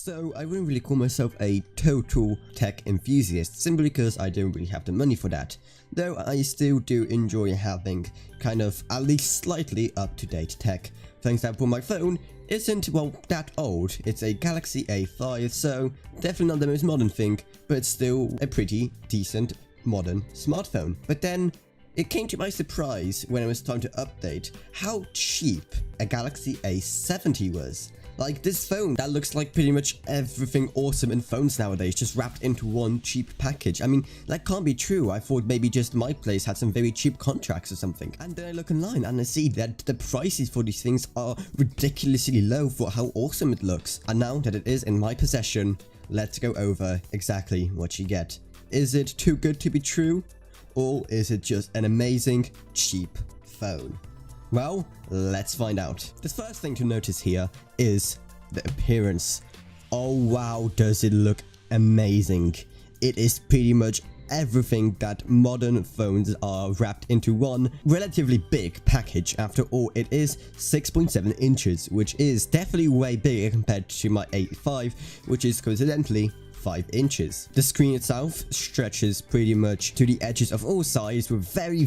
So I wouldn't really call myself a total tech enthusiast simply because I don't really have the money for that, though I still do enjoy having kind of at least slightly up-to-date tech. For example, my phone isn't, well, that old. It's a Galaxy A5, so definitely not the most modern thing, but it's still a pretty decent modern smartphone. But then it came to my surprise when it was time to update how cheap a Galaxy A70 was. Like, this phone that looks like pretty much everything awesome in phones nowadays just wrapped into one cheap package. I mean, that can't be true. I thought maybe just my place had some very cheap contracts or something. And then I look online and I see that the prices for these things are ridiculously low for how awesome it looks. And now that it is in my possession, let's go over exactly what you get. Is it too good to be true? Or is it just an amazing, cheap phone? Well, let's find out. The first thing to notice here is the appearance. Oh wow, does it look amazing. It is pretty much everything that modern phones are wrapped into one relatively big package. After all, it is 6.7 inches, which is definitely way bigger compared to my A5, which is coincidentally 5 inches. The screen itself stretches pretty much to the edges of all sides with very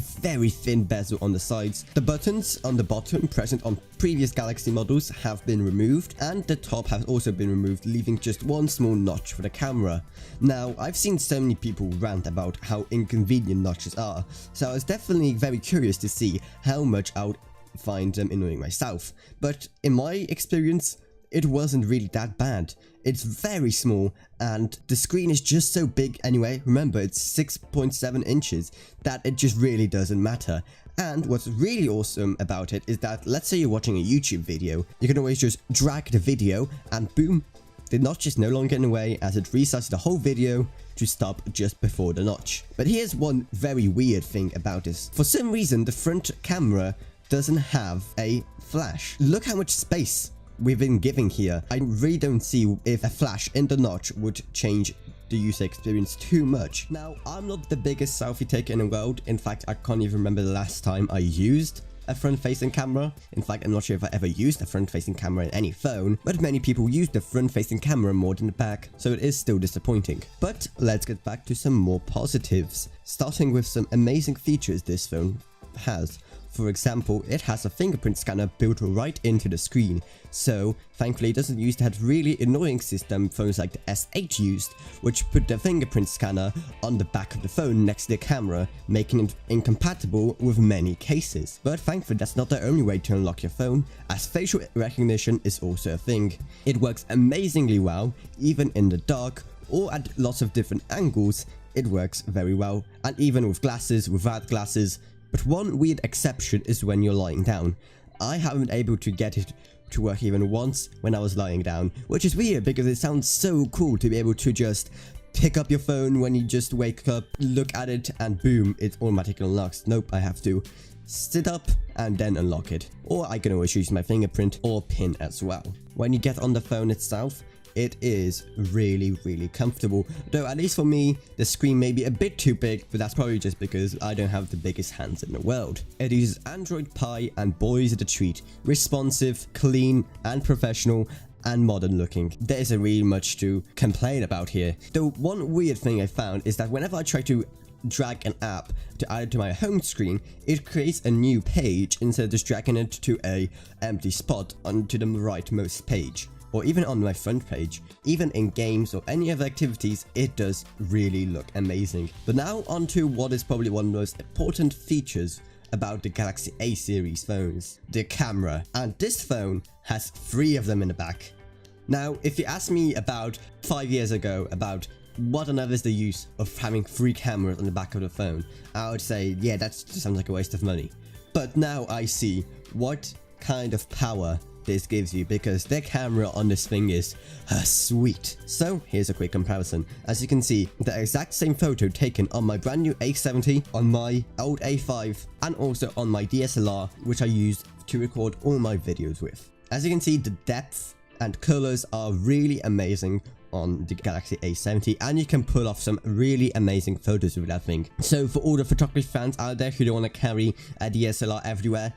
thin bezel on the sides. The buttons on the bottom present on previous Galaxy models have been removed, and the top has also been removed, leaving just one small notch for the camera. Now, I've seen so many people rant about how inconvenient notches are, so I was definitely very curious to see how much I would find them annoying myself. But in my experience, it wasn't really that bad. It's very small, and the screen is just so big anyway. Remember, it's 6.7 inches, that it just really doesn't matter. And what's really awesome about it is that, let's say you're watching a YouTube video, you can always just drag the video and boom, the notch is no longer in the way as it resizes the whole video to stop just before the notch. But here's one very weird thing about this. For some reason, the front camera doesn't have a flash. Look how much space we've been giving here. I really don't see if a flash in the notch would change the user experience too much. Now, I'm not the biggest selfie taker in the world. In fact, I can't even remember the last time I used a front-facing camera. In fact, I'm not sure if I ever used a front-facing camera in any phone, but many people use the front-facing camera more than the back, so it is still disappointing. But let's get back to some more positives, starting with some amazing features this phone has. For example, it has a fingerprint scanner built right into the screen, so thankfully it doesn't use that really annoying system phones like the S8 used, which put the fingerprint scanner on the back of the phone next to the camera, making it incompatible with many cases. But thankfully that's not the only way to unlock your phone, as facial recognition is also a thing. It works amazingly well, even in the dark or at lots of different angles. It works very well, and even with glasses, without glasses. But one weird exception is when you're lying down. I haven't been able to get it to work even once when I was lying down, which is weird because it sounds so cool to be able to just pick up your phone when you just wake up, look at it, and boom, it automatically unlocks. Nope, I have to sit up and then unlock it. Or I can always use my fingerprint or pin as well. When you get on the phone itself, it is really comfortable, though at least for me, the screen may be a bit too big, but that's probably just because I don't have the biggest hands in the world. It uses Android Pie, and boy is it a treat. Responsive, clean, and professional, and modern looking. There isn't really much to complain about here. Though one weird thing I found is that whenever I try to drag an app to add it to my home screen, it creates a new page instead of just dragging it to a empty spot onto the rightmost page, or even on my front page. Even in games or any other activities, it does really look amazing. But now onto what is probably one of the most important features about the Galaxy A series phones, the camera. And this phone has 3 of them in the back. Now, if you asked me about 5 years ago about what on earth is the use of having 3 cameras on the back of the phone, I would say, yeah, that sounds like a waste of money. But now I see what kind of power this gives you, because the camera on this thing is sweet. So here's a quick comparison. As you can see, the exact same photo taken on my brand new A70, on my old A5, and also on my DSLR, which I used to record all my videos with. As you can see, the depth and colors are really amazing on the Galaxy A70, and you can pull off some really amazing photos with that thing. So for all the photography fans out there who don't want to carry a DSLR everywhere,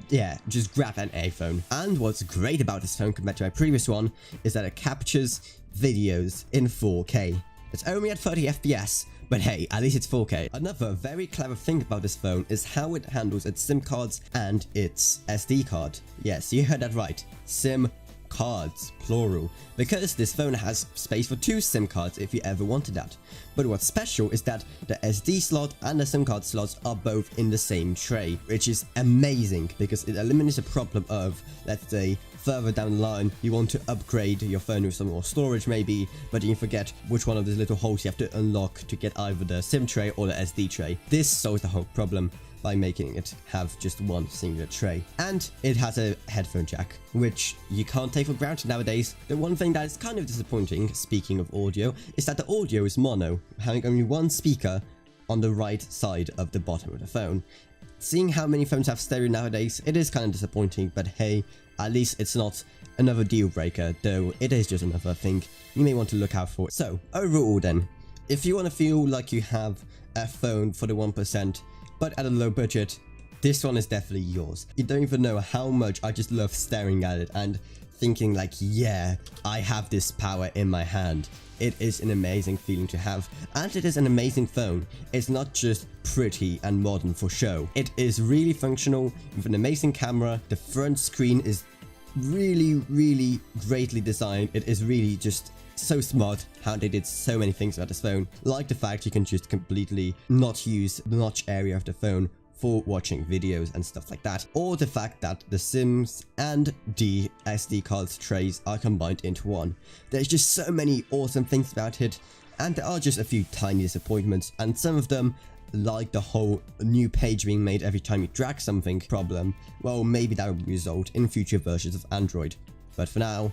yeah, just grab an iPhone. And what's great about this phone compared to my previous one is that it captures videos in 4K. It's only at 30 FPS, but hey, at least it's 4K. Another very clever thing about this phone is how it handles its SIM cards and its SD card. Yes, you heard that right. SIM cards, plural, because this phone has space for 2 SIM cards if you ever wanted that. But what's special is that the SD slot and the SIM card slots are both in the same tray, which is amazing because it eliminates the problem of, let's say, further down the line, you want to upgrade your phone with some more storage maybe, but you forget which one of these little holes you have to unlock to get either the SIM tray or the SD tray. This solves the whole problem by making it have just one singular tray. And it has a headphone jack, which you can't take for granted nowadays. The one thing that is kind of disappointing, speaking of audio, is that the audio is mono, having only one speaker on the right side of the bottom of the phone. Seeing how many phones have stereo nowadays, it is kind of disappointing, but hey, at least it's not another deal breaker, though it is just another thing you may want to look out for. So, overall then, if you want to feel like you have a phone for the 1%, but at a low budget, this one is definitely yours. You don't even know how much I just love staring at it and thinking like, yeah, I have this power in my hand. It is an amazing feeling to have, and it is an amazing phone. It's not just pretty and modern for show. It is really functional with an amazing camera. The front screen is really greatly designed. It is really just so smart how they did so many things about this phone, like the fact you can just completely not use the notch area of the phone for watching videos and stuff like that, or the fact that the SIMs and the SD cards trays are combined into one. There's just so many awesome things about it, and there are just a few tiny disappointments, and some of them, like the whole new page being made every time you drag something problem, well, maybe that will result in future versions of Android. But for now,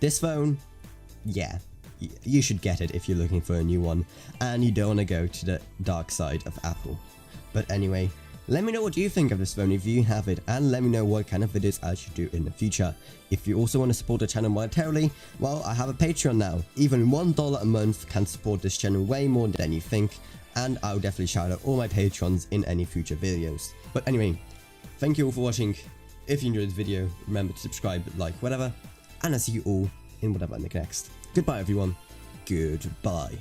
this phone, yeah, you should get it if you're looking for a new one and you don't want to go to the dark side of Apple. But anyway, let me know what you think of this phone if you have it, and let me know what kind of videos I should do in the future. If you also want to support the channel monetarily, well, I have a Patreon now. Even $1 a month can support this channel way more than you think, and I'll definitely shout out all my patrons in any future videos. But anyway, thank you all for watching. If you enjoyed this video, remember to subscribe, like, whatever, and I'll see you all in whatever I make next. Goodbye everyone. Goodbye.